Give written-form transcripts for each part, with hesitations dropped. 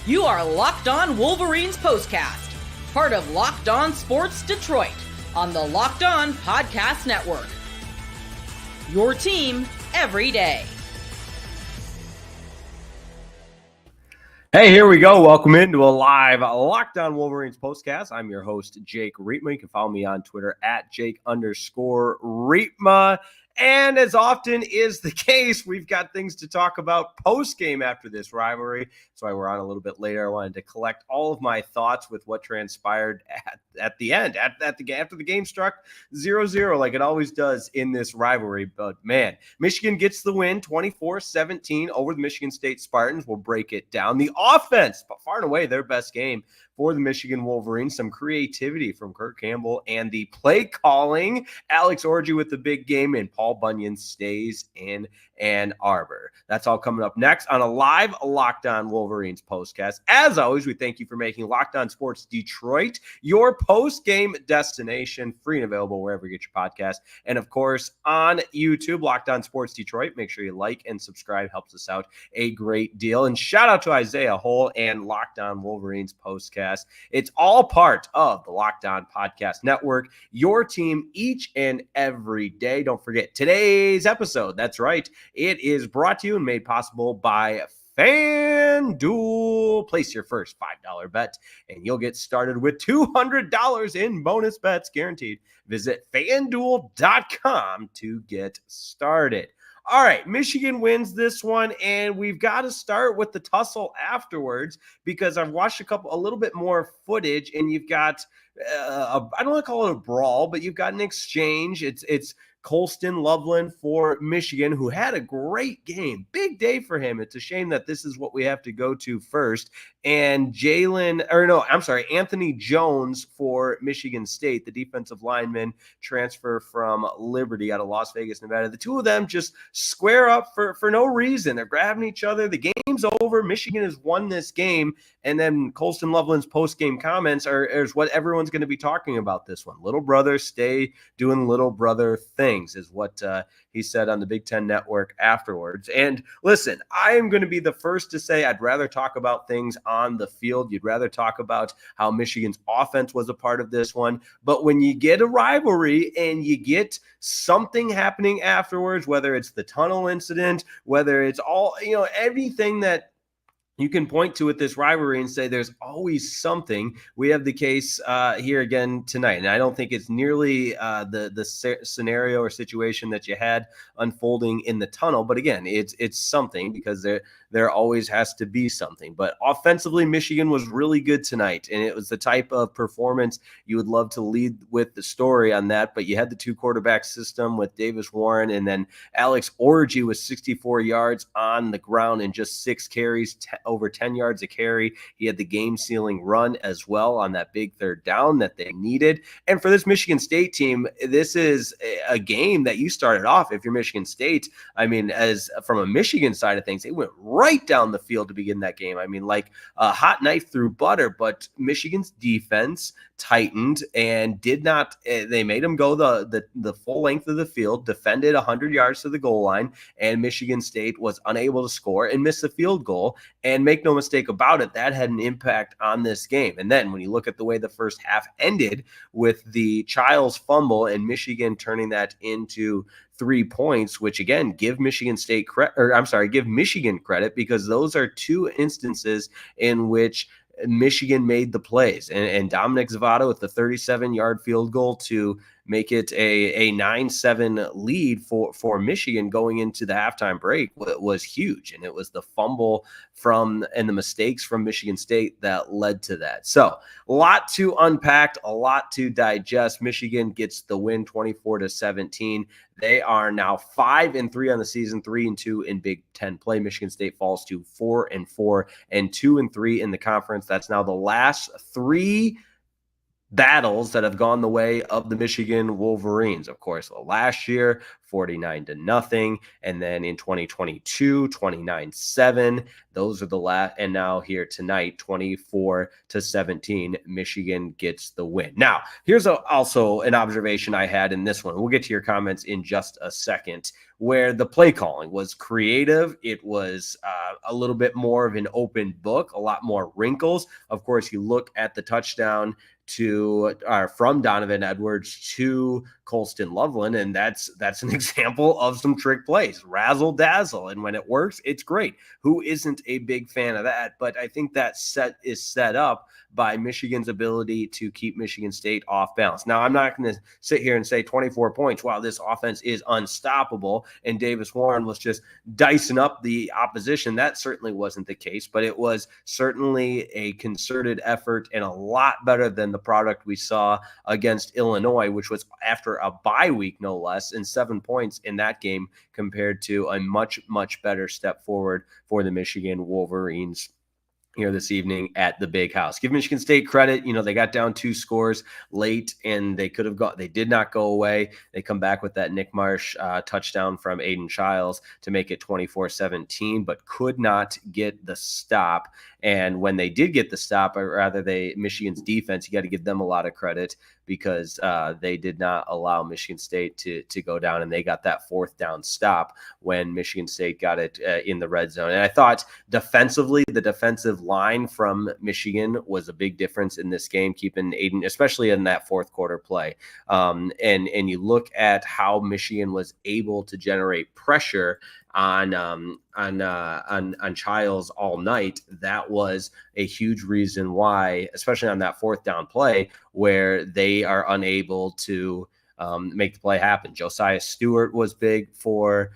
You are Locked On Wolverines POSTCAST, part of Locked On Sports Detroit on the Locked On Podcast Network. Your team every day. Hey, here we go. Welcome into a live Locked On Wolverines POSTCAST. I'm your host, Jake Riepma. You can follow me on Twitter at Jake_Riepma. And as often is the case, we've got things to talk about post-game after this rivalry. That's why we're on a little bit later. I wanted to collect all of my thoughts with what transpired at the end, after the game struck 0-0, like it always does in this rivalry. But, man, Michigan gets the win 24-17 over the Michigan State Spartans. We'll break it down. The offense, far and away their best game for the Michigan Wolverines. Some creativity from Kurt Campbell and the play calling. Alex Orji with the big game, and Paul Bunyan stays in Ann Arbor. That's all coming up next on a live Locked On Wolverines POSTCAST. As always, we thank you for making Locked On Sports Detroit your post-game destination, free and available wherever you get your podcast. And of course, on YouTube, Locked On Sports Detroit. Make sure you like and subscribe. Helps us out a great deal. And shout out to Isaiah Hull and Locked On Wolverines POSTCAST. It's all part of the Locked On Podcast Network, your team each and every day. Don't forget today's episode. That's right. It is brought to you and made possible by FanDuel. Place your first $5 bet and you'll get started with $200 in bonus bets guaranteed. Visit FanDuel.com to get started. All right, Michigan wins this one, and we've got to start with the tussle afterwards because I've watched a little bit more footage, and you've got, I don't want to call it a brawl, but you've got an exchange. It's Colston Loveland for Michigan, who had a great game. Big day for him. It's a shame that this is what we have to go to first. And Anthony Jones for Michigan State, the defensive lineman, transfer from Liberty out of Las Vegas, Nevada. The two of them just square up for no reason. They're grabbing each other. The game's over. Michigan has won this game. And then Colston Loveland's post-game comments is what everyone's going to be talking about this one. Little brother, stay doing little brother things, is what he said on the Big Ten Network afterwards. And listen, I am going to be the first to say I'd rather talk about things on the field. You'd rather talk about how Michigan's offense was a part of this one. But when you get a rivalry and you get something happening afterwards, whether it's the tunnel incident, whether it's all, everything that you can point to with this rivalry and say there's always something. We have the case here again tonight, and I don't think it's nearly the scenario or situation that you had unfolding in the tunnel. But again, it's something because there always has to be something. But offensively, Michigan was really good tonight, and it was the type of performance you would love to lead with the story on that. But you had the two quarterback system with Davis Warren, and then Alex Orji with 64 yards on the ground and just 6 carries, over 10 yards a carry. He had the game-sealing run as well on that big third down that they needed. And for this Michigan State team, this is a game that you started off, if you're Michigan State, I mean, as from a Michigan side of things, they went right down the field to begin that game. I mean, like a hot knife through butter, but Michigan's defense tightened and did not, they made them go the full length of the field, defended 100 yards to the goal line, and Michigan State was unable to score and missed the field goal. And make no mistake about it, that had an impact on this game. And then when you look at the way the first half ended with the Childs fumble and Michigan turning that into 3 points, which again, give Michigan credit, because those are two instances in which Michigan made the plays, and Dominic Zavada with the 37-yard field goal to make it a 9-7 lead for Michigan going into the halftime break was huge. And it was the fumble and the mistakes from Michigan State that led to that. So a lot to unpack, a lot to digest. Michigan gets the win 24-17. They are now 5-3 on the season, 3-2 in Big Ten play. Michigan State falls to 4-4 and 2-3 in the conference. That's now the last 3 battles that have gone the way of the Michigan Wolverines. Of course, last year, 49-0. And then in 2022, 29-7. Those are the last. And now here tonight, 24-17, Michigan gets the win. Now, here's also an observation I had in this one. We'll get to your comments in just a second, where the play calling was creative. It was a little bit more of an open book, a lot more wrinkles. Of course, you look at the touchdown from Donovan Edwards to Colston Loveland, and that's an example of some trick plays, razzle dazzle, and when it works, it's great. Who isn't a big fan of that? But I think that is set up by Michigan's ability to keep Michigan State off balance. Now, I'm not going to sit here and say 24 points. Wow, this offense is unstoppable, and Davis Warren was just dicing up the opposition. That certainly wasn't the case, but it was certainly a concerted effort and a lot better than the product we saw against Illinois, which was after a bye week, no less, and 7 points in that game compared to a much, much better step forward for the Michigan Wolverines here this evening at the Big House. Give Michigan State credit. They got down 2 scores late, and they did not go away. They come back with that Nick Marsh touchdown from Aiden Childs to make it 24-17, but could not get the stop. And when they did get the stop, or rather Michigan's defense, you got to give them a lot of credit, because they did not allow Michigan State to go down, and they got that 4th down stop when Michigan State got it in the red zone. And I thought defensively, the defensive line from Michigan was a big difference in this game, keeping Aiden, especially in that 4th quarter play. And you look at how Michigan was able to generate pressure on Childs all night. That was a huge reason why, especially on that 4th down play, where they are unable to make the play happen. Josiah Stewart was big for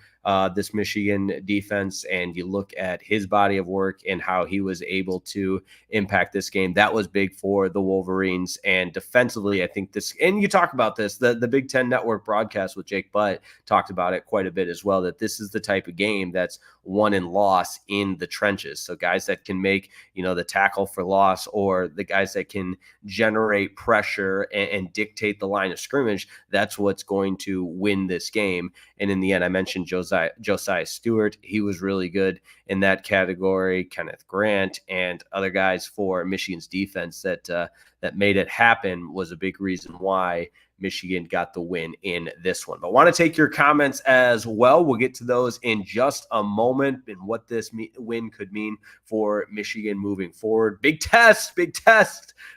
this Michigan defense, and you look at his body of work and how he was able to impact this game. That was big for the Wolverines. And defensively, I think this, and you talk about this, the Big Ten Network broadcast with Jake Butt talked about it quite a bit as well, that this is the type of game that's won and lost in the trenches. So guys that can make, the tackle for loss, or the guys that can generate pressure and dictate the line of scrimmage, that's what's going to win this game. And in the end, I mentioned Josiah Stewart. He was really good in that category. Kenneth Grant and other guys for Michigan's defense that made it happen was a big reason why Michigan got the win in this one. But I want to take your comments as well. We'll get to those in just a moment, and what this win could mean for Michigan moving forward. Big test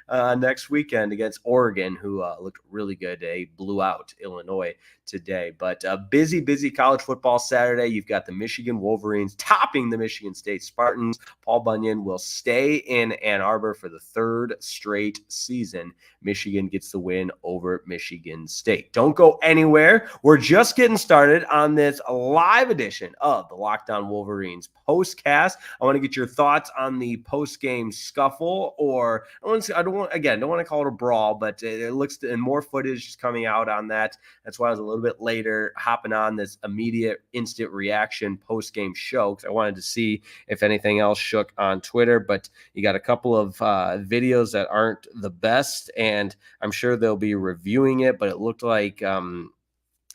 next weekend against Oregon, who looked really good. They blew out Illinois today. But a busy college football Saturday. You've got the Michigan Wolverines topping the Michigan State Spartans. Paul Bunyan will stay in Ann Arbor for the 3rd straight season. Michigan gets the win over Michigan State. Don't go anywhere. We're just getting started on this live edition of the Locked On Wolverines postcast. I want to get your thoughts on the postgame scuffle, or I don't want to call it a brawl, but it looks, and more footage is coming out on that. That's why I was a little bit later hopping on this immediate instant reaction postgame show, because I wanted to see if anything else shook on Twitter. But you got a couple of videos that aren't the best, and I'm sure they'll be reviewing it, but it looked like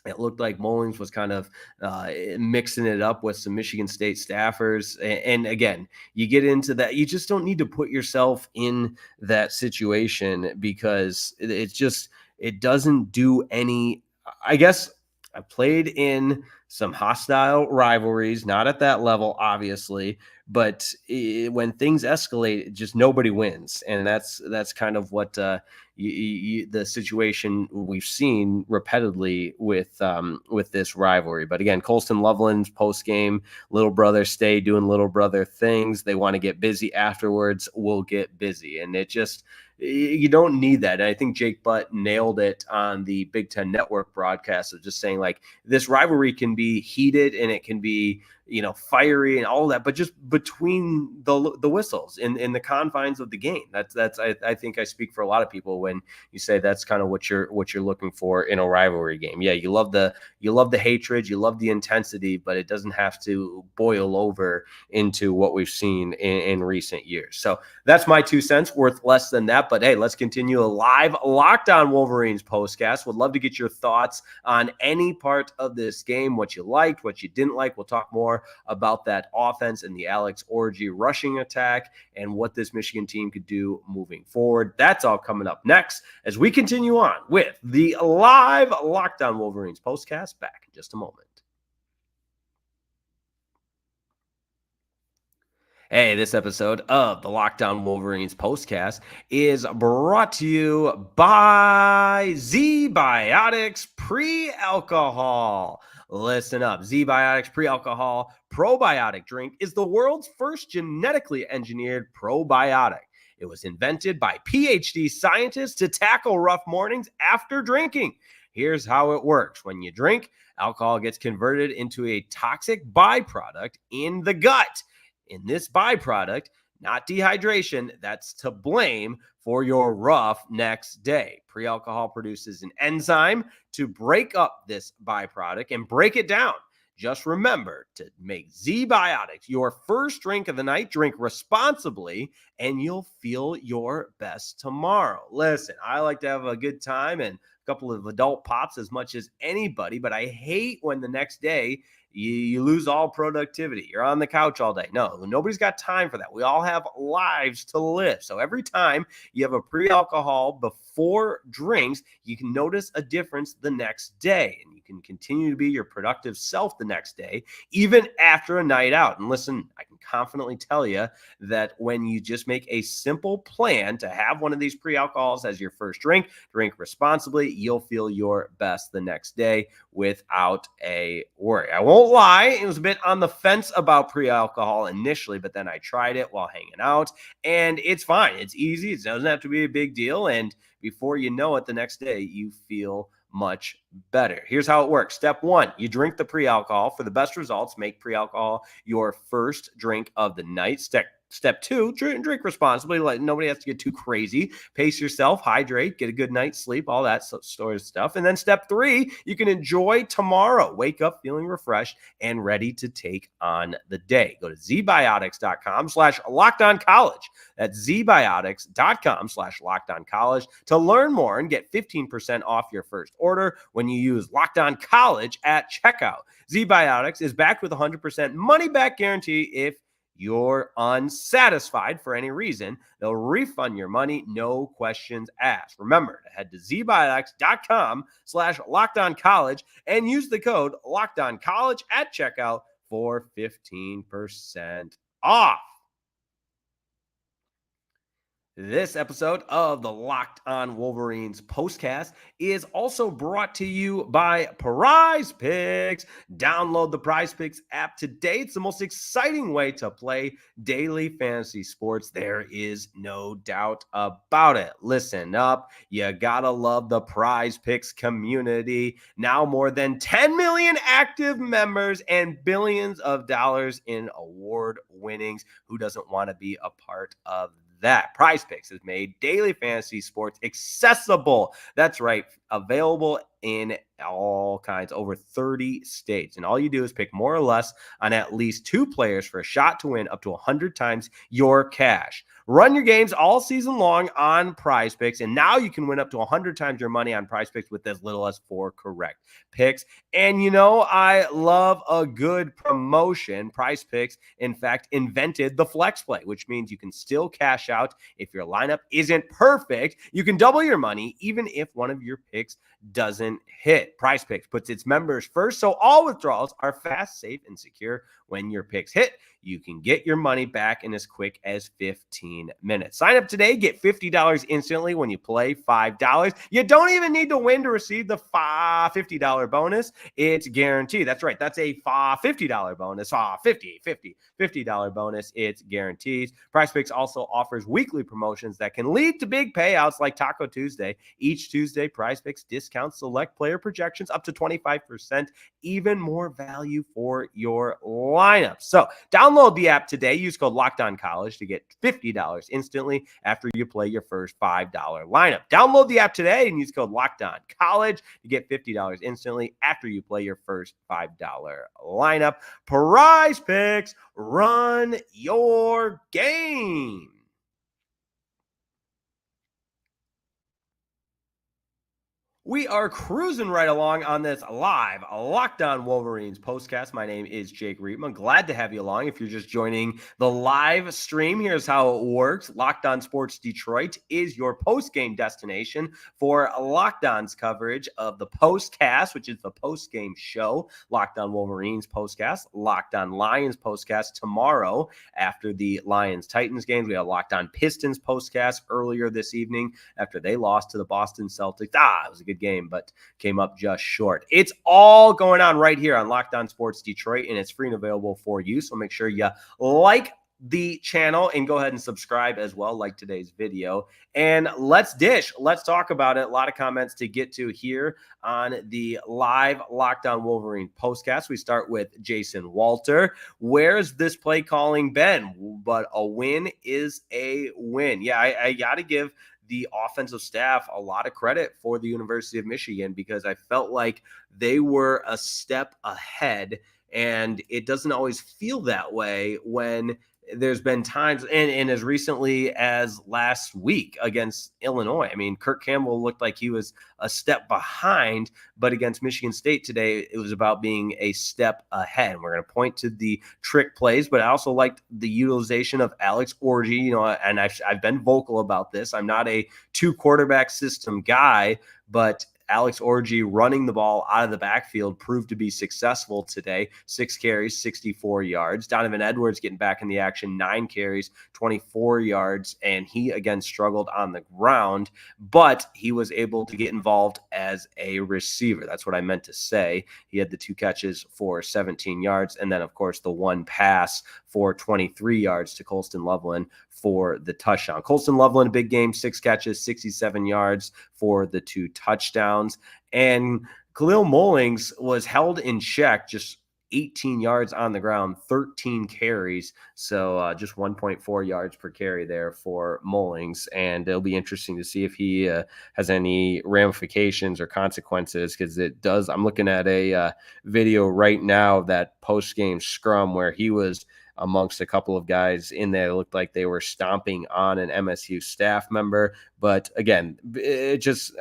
Mullings was kind of mixing it up with some Michigan State staffers. And again, you get into that. You just don't need to put yourself in that situation, because it doesn't do any. I guess I played in some hostile rivalries, not at that level, obviously, but when things escalate, just nobody wins. And that's kind of what the situation we've seen repeatedly with this rivalry. But again, Colston Loveland's post game, little brother stay doing little brother things. They want to get busy afterwards. We'll get busy. And you don't need that. And I think Jake Butt nailed it on the Big Ten Network broadcast of just saying, like, this rivalry can be heated, and it can be fiery and all that, but just between the whistles in the confines of the game. I think I speak for a lot of people when you say that's kind of what you're looking for in a rivalry game. Yeah, you love the hatred, you love the intensity, but it doesn't have to boil over into what we've seen in recent years. So that's my 2 cents, worth less than that. But hey, let's continue a live Locked On Wolverines postcast. Would love to get your thoughts on any part of this game, what you liked, what you didn't like. We'll talk more about that offense and the Alex Orji rushing attack and what this Michigan team could do moving forward. That's all coming up next as we continue on with the live Locked On Wolverines postcast. Back in just a moment. Hey, this episode of the Locked On Wolverines postcast is brought to you by Z-Biotics Pre-Alcohol. Listen up. Z-Biotics Pre-Alcohol probiotic drink is the world's first genetically engineered probiotic. It was invented by PhD scientists to tackle rough mornings after drinking. Here's how it works. When you drink, alcohol gets converted into a toxic byproduct in the gut. In this byproduct, not dehydration, that's to blame for your rough next day. Pre-alcohol produces an enzyme to break up this byproduct and break it down. Just remember to make Z-Biotics your first drink of the night. Drink responsibly, and you'll feel your best tomorrow. Listen, I like to have a good time and a couple of adult pops as much as anybody, but I hate when the next day you lose all productivity. You're on the couch all day. No, nobody's got time for that. We all have lives to live. So every time you have a pre-alcohol before drinks, you can notice a difference the next day, and you can continue to be your productive self the next day, even after a night out. And listen, I can confidently tell you that when you just make a simple plan to have one of these pre-alcohols as your first drink responsibly, you'll feel your best the next day without a worry. I won't lie, it was a bit on the fence about pre-alcohol initially, but then I tried it while hanging out, and it's fine. It's easy. It doesn't have to be a big deal, and before you know it, the next day you feel much better. Here's how it works. Step 1, you drink the pre-alcohol. For the best results, make pre-alcohol your first drink of the night. Step 2, drink responsibly. Like, nobody has to get too crazy. Pace yourself, hydrate, get a good night's sleep, all that sort of stuff. And then step 3, you can enjoy tomorrow. Wake up feeling refreshed and ready to take on the day. Go to zbiotics.com/lockedoncollege. That's zbiotics.com/lockedoncollege to learn more and get 15% off your first order when you use Locked On College at checkout. ZBiotics is backed with a 100% money back guarantee. If you're unsatisfied for any reason, they'll refund your money, no questions asked. Remember to head to zbiotics.com/lockedoncollege and use the code lockedoncollege at checkout for 15% off. This episode of the Locked On Wolverines postcast is also brought to you by Prize Picks. Download the Prize Picks app today. It's the most exciting way to play daily fantasy sports. There is no doubt about it. Listen up. You gotta love the Prize Picks community. Now more than 10 million active members and billions of dollars in award winnings. Who doesn't want to be a part of that? Prize Picks has made daily fantasy sports accessible. That's right, available in all kinds, over 30 states. And all you do is pick more or less on at least 2 players for a shot to win up to 100 times your cash. Run your games all season long on Prize Picks, and now you can win up to 100 times your money on Prize Picks with as little as 4 correct picks. And I love a good promotion. Prize Picks, in fact, invented the flex play, which means you can still cash out if your lineup isn't perfect. You can double your money even if one of your picks doesn't hit. Prize Picks puts its members first, so all withdrawals are fast, safe, and secure. When your picks hit, you can get your money back in as quick as 15 15 minutes. Sign up today, get $50 instantly when you play $5. You don't even need to win to receive the $50 bonus. It's guaranteed. That's right. That's a $50 bonus. $50 bonus. It's guaranteed. PrizePicks also offers weekly promotions that can lead to big payouts like Taco Tuesday. Each Tuesday, PrizePicks discounts select player projections up to 25%, even more value for your lineup. So download the app today. Use code LOCKEDONCollege to get $50 instantly after you play your first $5 lineup. Download the app today and use code LOCKEDONCollege to get $50 instantly after you play your first $5 lineup. PrizePicks, run your game. We are cruising right along on this live Locked On Wolverines postcast. My name is Jake Reitman. Glad to have you along. If you're just joining the live stream, here's how it works. Locked On Sports Detroit is your postgame destination for Locked On's coverage of the postcast, which is the postgame show. Locked On Wolverines postcast, Locked On Lions postcast tomorrow after the Lions-Titans games. We have Locked On Pistons postcast earlier this evening after they lost to the Boston Celtics. It was a good game, but came up just short. It's all going on right here on Locked On Sports Detroit, and it's free and available for you. So make sure you like the channel and go ahead and subscribe as well, like today's video. And let's dish. Let's talk about it. A lot of comments to get to here on the live Locked On Wolverine postcast. We start with Jason Walter. Where's this play calling been? But a win is a win. Yeah, I got to give the offensive staff a lot of credit for the University of Michigan, because I felt like they were a step ahead, and it doesn't always feel that way when there's been times, and as recently as last week against Illinois. I mean, Kirk Campbell looked like he was a step behind, but against Michigan State today, it was about being a step ahead. We're going to point to the trick plays, but I also liked the utilization of Alex Orji, and I've been vocal about this. I'm not a 2-quarterback system guy, but Alex Orji running the ball out of the backfield proved to be successful today. 6 carries, 64 yards. Donovan Edwards getting back in the action, 9 carries, 24 yards, and he again struggled on the ground, but he was able to get involved as a receiver. That's what I meant to say. He had the 2 catches for 17 yards, and then, of course, the 1 pass for 23 yards to Colston Loveland for the touchdown. Colston Loveland, a big game, 6 catches, 67 yards for the 2 touchdowns. And Khalil Mullings was held in check, just 18 yards on the ground, 13 carries. So just 1.4 yards per carry there for Mullings. And it'll be interesting to see if he has any ramifications or consequences, because it does. I'm looking at a video right now, that post-game scrum where he was amongst a couple of guys in there. It looked like they were stomping on an MSU staff member. But again,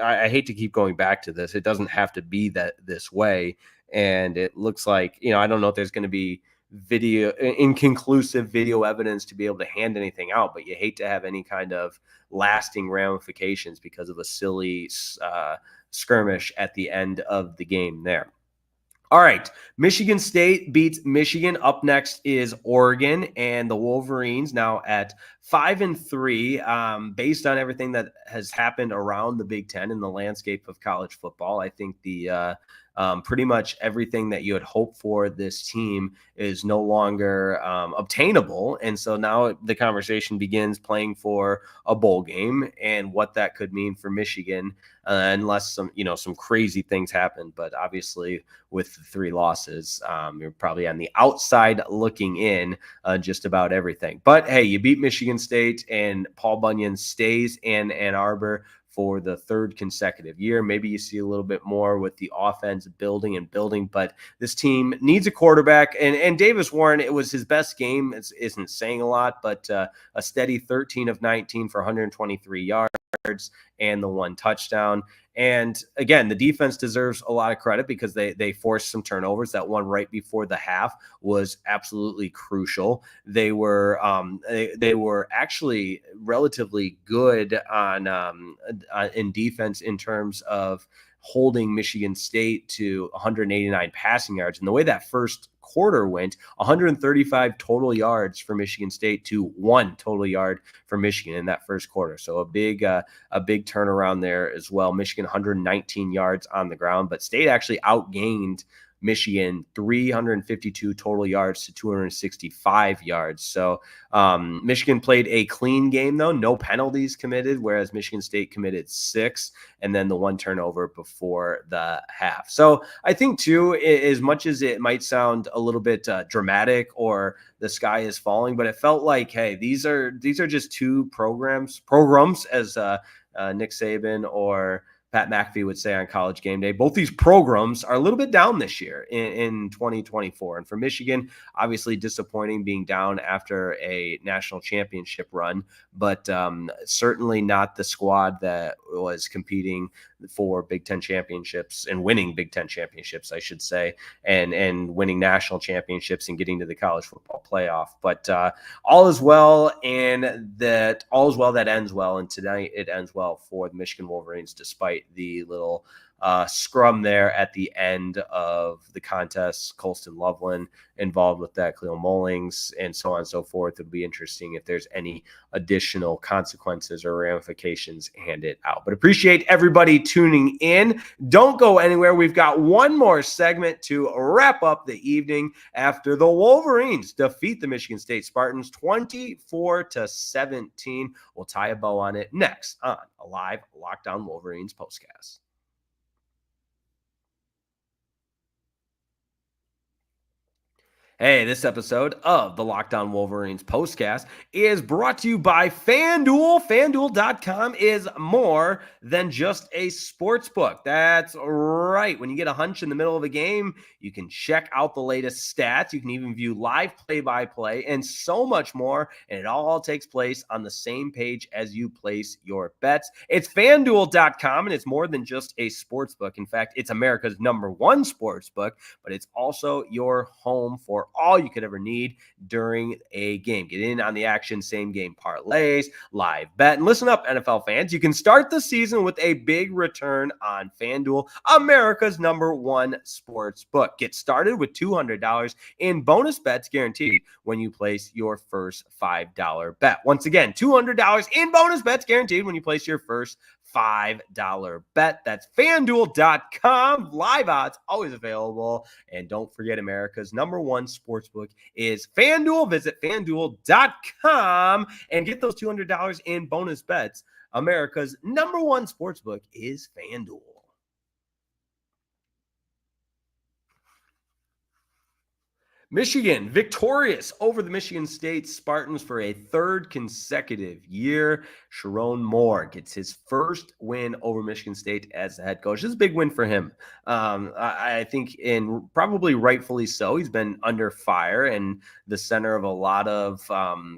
I hate to keep going back to this. It doesn't have to be this way. And it looks like, I don't know if there's going to be inconclusive video evidence to be able to hand anything out, but you hate to have any kind of lasting ramifications because of a silly skirmish at the end of the game there. All right, Michigan State beats Michigan. Up next is Oregon, and the Wolverines now at 5-3. Based on everything that has happened around the Big Ten and the landscape of college football, I think the pretty much everything that you had hoped for this team is no longer obtainable. And so now the conversation begins playing for a bowl game and what that could mean for Michigan, unless some crazy things happen. But obviously with the 3 losses, you're probably on the outside looking in just about everything. But hey, you beat Michigan State, and Paul Bunyan stays in Ann Arbor for the 3rd consecutive year. Maybe you see a little bit more with the offense building, but this team needs a quarterback. And Davis Warren, it was his best game. It isn't saying a lot, but a steady 13 of 19 for 123 yards and the 1 touchdown. And again, the defense deserves a lot of credit because they forced some turnovers. That one right before the half was absolutely crucial. They were actually relatively good in defense in terms of holding Michigan State to 189 passing yards. And the way that first quarter went, 135 total yards for Michigan State to 1 total yard for Michigan in that first quarter. So a big turnaround there as well. Michigan 119 yards on the ground, but State actually outgained Michigan 352 total yards to 265 yards. So Michigan played a clean game, though. No penalties committed, whereas Michigan State committed 6, and then the 1 turnover before the half. So I think, too, as much as it might sound a little bit dramatic or the sky is falling, but it felt like, hey, these are just two programs, as Nick Saban or Pat McAfee would say on College Game Day. Both these programs are a little bit down this year in 2024. And for Michigan, obviously disappointing being down after a national championship run, but certainly not the squad that was competing for Big Ten championships and winning Big Ten championships, I should say, and winning national championships and getting to the college football playoff. But all is well, and that ends well. And tonight it ends well for the Michigan Wolverines, despite the little scrum there at the end of the contest. Colston Loveland involved with that, Cleo Mullings, and so on and so forth. It'll be interesting if there's any additional consequences or ramifications handed out. But appreciate everybody tuning in. Don't go anywhere. We've got one more segment to wrap up the evening after the Wolverines defeat the Michigan State Spartans 24-17. We'll tie a bow on it next on a live Locked On Wolverines postcast. Hey, this episode of the Locked On Wolverines postcast is brought to you by FanDuel. FanDuel.com is more than just a sports book. That's right. When you get a hunch in the middle of a game, you can check out the latest stats. You can even view live play-by-play and so much more. And it all takes place on the same page as you place your bets. It's FanDuel.com, and it's more than just a sports book. In fact, it's America's #1 sports book, but it's also your home for all you could ever need during a game. Get in on the action, same game parlays, live bet. And listen up, NFL fans. You can start the season with a big return on FanDuel, America's #1 sports book. Get started with $200 in bonus bets guaranteed when you place your first $5 bet. Once again, $200 in bonus bets guaranteed when you place your first $5 bet. That's FanDuel.com. Live odds always available. And don't forget, America's #1 sportsbook is FanDuel. Visit FanDuel.com and get those $200 in bonus bets. America's #1 sportsbook is FanDuel. Michigan victorious over the Michigan State Spartans for a 3rd consecutive year. Sharon Moore gets his first win over Michigan State as the head coach. This is a big win for him. I think, and probably rightfully so. He's been under fire and the center of a lot of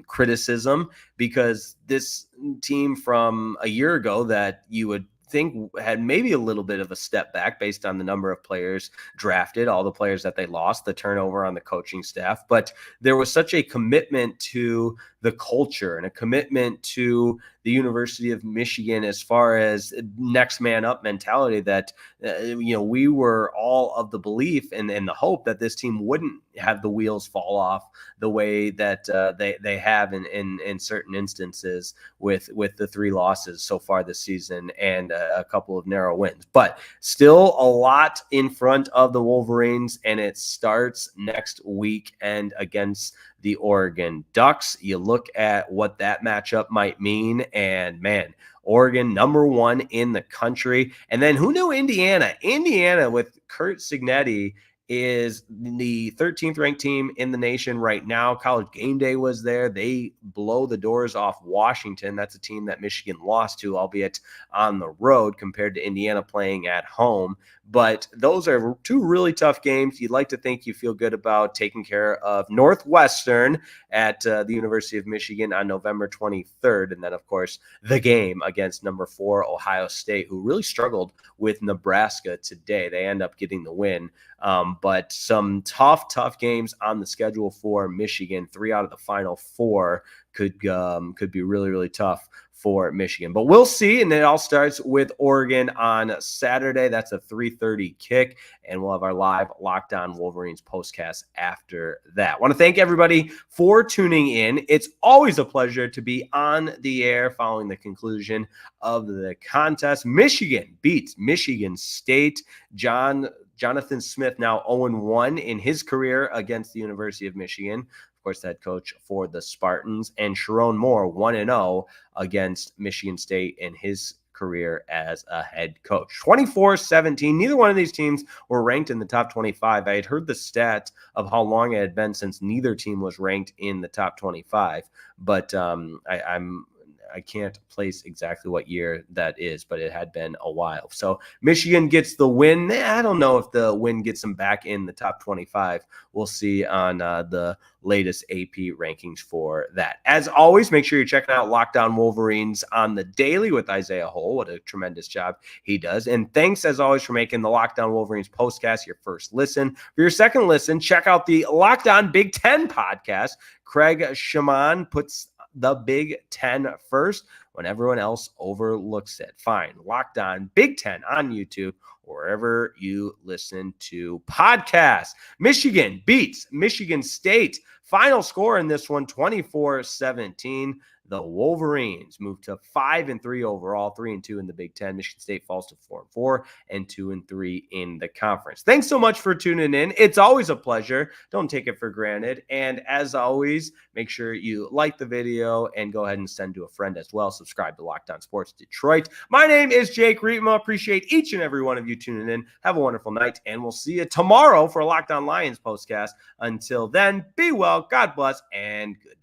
criticism, because this team from a year ago that you would think had maybe a little bit of a step back based on the number of players drafted, all the players that they lost, the turnover on the coaching staff. But there was such a commitment to the culture and a commitment to the University of Michigan as far as next man up mentality that, we were all of the belief and the hope that this team wouldn't have the wheels fall off the way that they have in certain instances with the 3 losses so far this season and a couple of narrow wins. But still a lot in front of the Wolverines, and it starts next weekend against the Oregon Ducks. You look at what that matchup might mean, and man, Oregon #1 in the country. And then who knew Indiana? Indiana with Kurt Signetti is the 13th ranked team in the nation right now. College Game Day was there. They blow the doors off Washington. That's a team that Michigan lost to, albeit on the road, compared to Indiana playing at home. But those are 2 really tough games. You'd like to think you feel good about taking care of Northwestern at the University of Michigan on November 23rd. And then, of course, the game against #4 Ohio State, who really struggled with Nebraska today. They end up getting the win But some tough games on the schedule for Michigan. 3 out of the final 4 could be really, really tough for Michigan. But we'll see, and it all starts with Oregon on Saturday. That's a 3:30 kick, and we'll have our live Locked On Wolverines postcast after that. I want to thank everybody for tuning in. It's always a pleasure to be on the air following the conclusion of the contest. Michigan beats Michigan State. Jonathan Smith now 0-1 in his career against the University of Michigan. Of course, head coach for the Spartans, and Sharon Moore 1-0 against Michigan State in his career as a head coach. 24-17. Neither one of these teams were ranked in the top 25. I had heard the stats of how long it had been since neither team was ranked in the top 25, but I can't place exactly what year that is, but it had been a while. So Michigan gets the win. I don't know if the win gets them back in the top 25. We'll see on the latest AP rankings for that. As always, make sure you're checking out Locked On Wolverines on the daily with Isaiah Hull. What a tremendous job he does. And thanks, as always, for making the Locked On Wolverines postcast your first listen. For your second listen, check out the Locked On Big Ten podcast. Craig Shaman puts the Big Ten first when everyone else overlooks it. Fine. Locked On Big Ten on YouTube or wherever you listen to podcasts. Michigan beats Michigan State. Final score in this one, 24-17. The Wolverines move to 5-3 overall, 3-2 in the Big Ten. Michigan State falls to 4-4 and 2-3 in the conference. Thanks so much for tuning in. It's always a pleasure. Don't take it for granted. And as always, make sure you like the video and go ahead and send to a friend as well. Subscribe to Locked On Sports Detroit. My name is Jake Rietma. Appreciate each and every one of you tuning in. Have a wonderful night, and we'll see you tomorrow for a Locked On Lions postcast. Until then, be well, God bless, and good.